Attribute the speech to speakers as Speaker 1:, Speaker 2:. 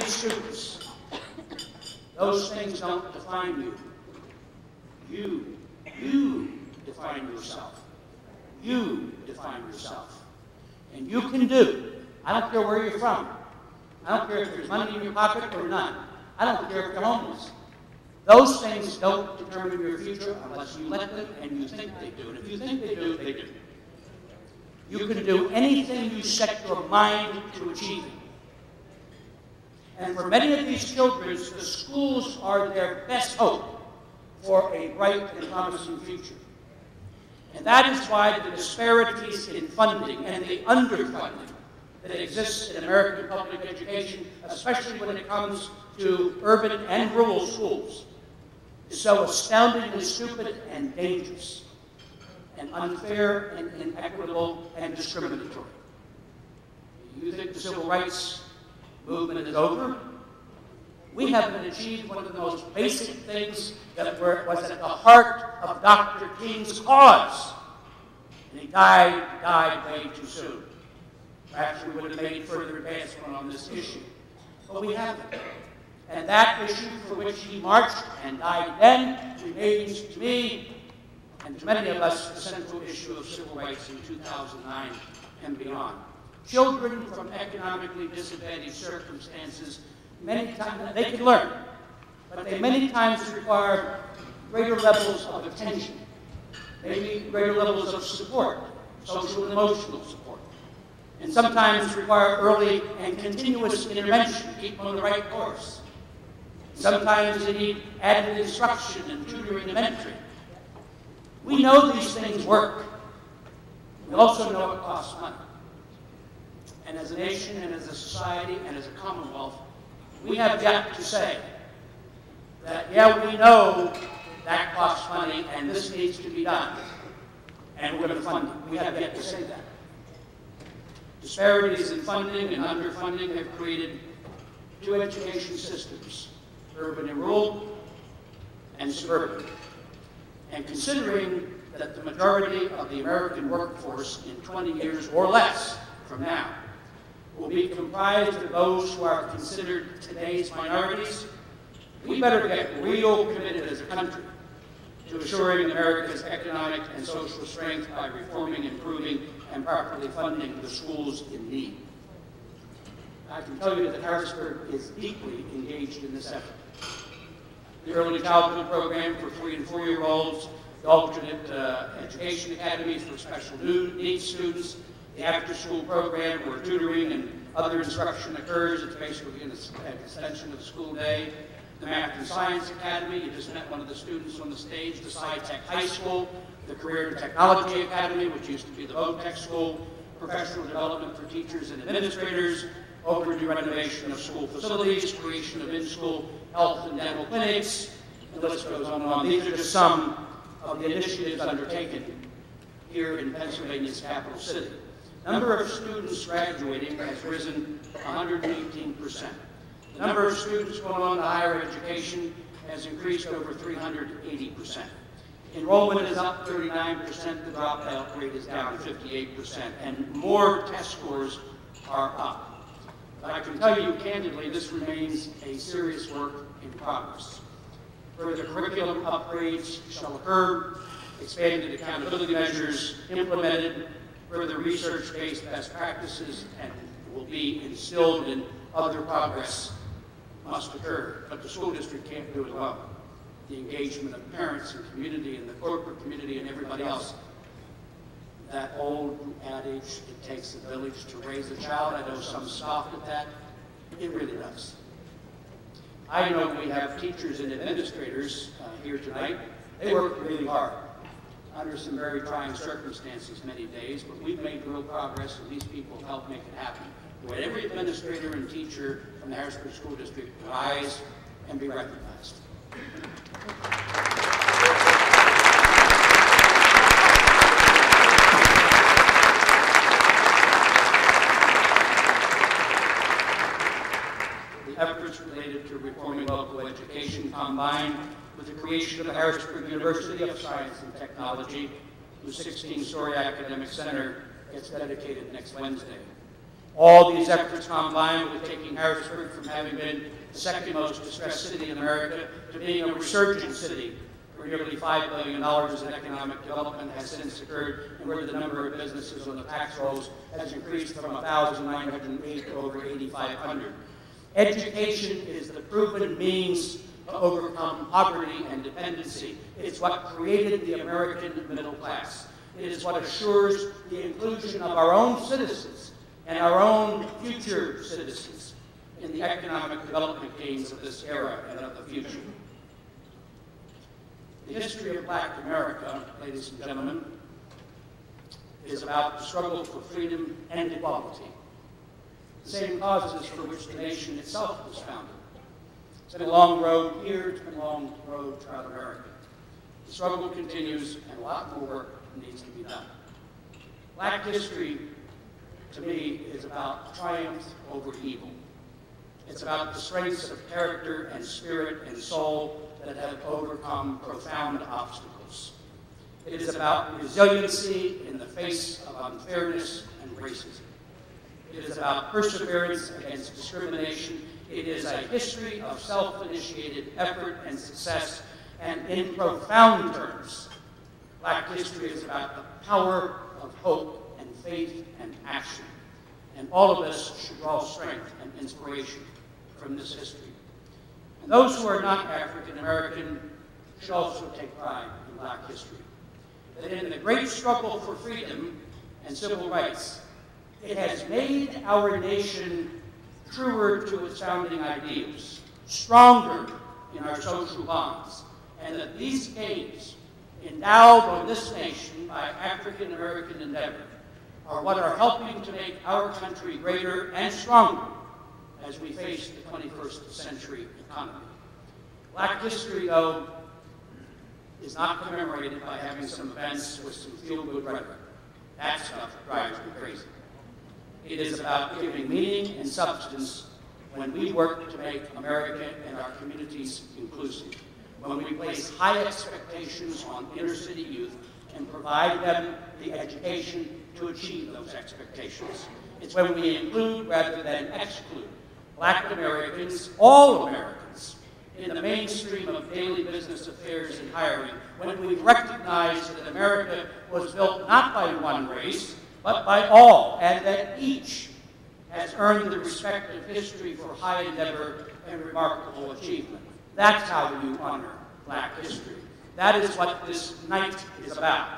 Speaker 1: students. Those things don't define you. You define yourself. You define yourself. And you can do. I don't care where you're from. I don't care if there's money in your pocket or none. I don't care if you're homeless. Those things don't determine your future unless you let them and you think they do. And if you think they do, they do. You can do anything you set your mind to achieving. And for many of these children, the schools are their best hope for a bright and promising future. And that is why the disparities in funding and the underfunding that exists in American public education, especially when it comes to urban and rural schools, is so astoundingly stupid and dangerous and unfair and inequitable and discriminatory. You think the civil rights movement is over? We haven't achieved one of the most basic things that was at the heart of Dr. King's cause. And he died way too soon. Perhaps we would have made further advancement on this issue. But we haven't. And that issue for which he marched and died then remains to me and to many of us the central issue of civil rights in 2009 and beyond. Children from economically disadvantaged circumstances, many times, they can learn, but they many times require greater levels of attention, maybe greater levels of support, social and emotional support, and sometimes require early and continuous intervention to keep them on the right course. Sometimes they need added instruction and tutoring and mentoring. We know these things work. We also know it costs money. And as a nation and as a society and as a commonwealth, we have yet to say that, yeah, we know that costs money and this needs to be done, and we're going to fund it. We have yet to say that. Disparities in funding and underfunding have created two education systems, urban and rural, and suburban. And considering that the majority of the American workforce in 20 years or less from now will be comprised of those who are considered today's minorities, we better get real committed as a country to assuring America's economic and social strength by reforming, improving, and properly funding the schools in need. I can tell you that Harrisburg is deeply engaged in this effort. The Early Childhood Program for 3- and 4-year-olds, the alternate education academies for special needs students, the after-school program where tutoring and other instruction occurs. It's basically an extension of the school day. The Math and Science Academy, you just met one of the students on the stage, the SciTech High School, the Career and Technology Academy, which used to be the VOTech School, professional development for teachers and administrators, overdue renovation of school facilities, creation of in-school health and dental clinics, and the list goes on and on. These are just some of the initiatives undertaken here in Pennsylvania's capital city. The number of students graduating has risen 118%. The number of students going on to higher education has increased over 380%. Enrollment is up 39%, the dropout rate is down 58%, and more test scores are up. But I can tell you candidly, this remains a serious work in progress. Further curriculum upgrades shall occur, expanded accountability measures implemented, further research-based best practices and will be instilled in other progress must occur. But the school district can't do it alone. The engagement of parents and community and the corporate community and everybody else. That old adage, it takes a village to raise a child. I know some scoff at that. It really does. I know we have teachers and administrators here tonight. They work really hard under some very trying circumstances many days, but we've made real progress, and these people have helped make it happen. Let every administrator and teacher from the Harrisburg School District rise and be recognized. The efforts related to reforming local education combined with the creation of the Harrisburg University of Science and Technology, whose 16-story academic center gets dedicated next Wednesday. All these efforts combined with taking Harrisburg from having been the second most distressed city in America to being a resurgent city, where nearly $5 billion in economic development has since occurred, and where the number of businesses on the tax rolls has increased from 1,908 to over 8,500. Education is the proven means to overcome poverty and dependency. It is what created the American middle class. It is what assures the inclusion of our own citizens and our own future citizens in the economic development gains of this era and of the future. The history of Black America, ladies and gentlemen, is about the struggle for freedom and equality, the same causes for which the nation itself was founded. It's been a long road here, it's been a long road throughout America. The struggle continues, and a lot more work needs to be done. Black history, to me, is about triumph over evil. It's about the strengths of character and spirit and soul that have overcome profound obstacles. It is about resiliency in the face of unfairness and racism. It is about perseverance against discrimination. It is a history of self-initiated effort and success, and in profound terms, Black history is about the power of hope and faith and action. And all of us should draw strength and inspiration from this history. And those who are not African American should also take pride in Black history. That in the great struggle for freedom and civil rights, it has made our nation truer to its founding ideals, stronger in our social bonds, and that these gains, endowed on this nation by African American endeavor, are what are helping to make our country greater and stronger as we face the 21st century economy. Black history, though, is not commemorated by having some events with some feel-good rhetoric. That stuff drives me crazy. It is about giving meaning and substance when we work to make America and our communities inclusive, when we place high expectations on inner-city youth and provide them the education to achieve those expectations. It's when we include rather than exclude Black Americans, all Americans, in the mainstream of daily business affairs and hiring, when we recognize that America was built not by one race, but by all, and that each has earned the respect of history for high endeavor and remarkable achievement. That's how you honor Black history. That is what this night is about.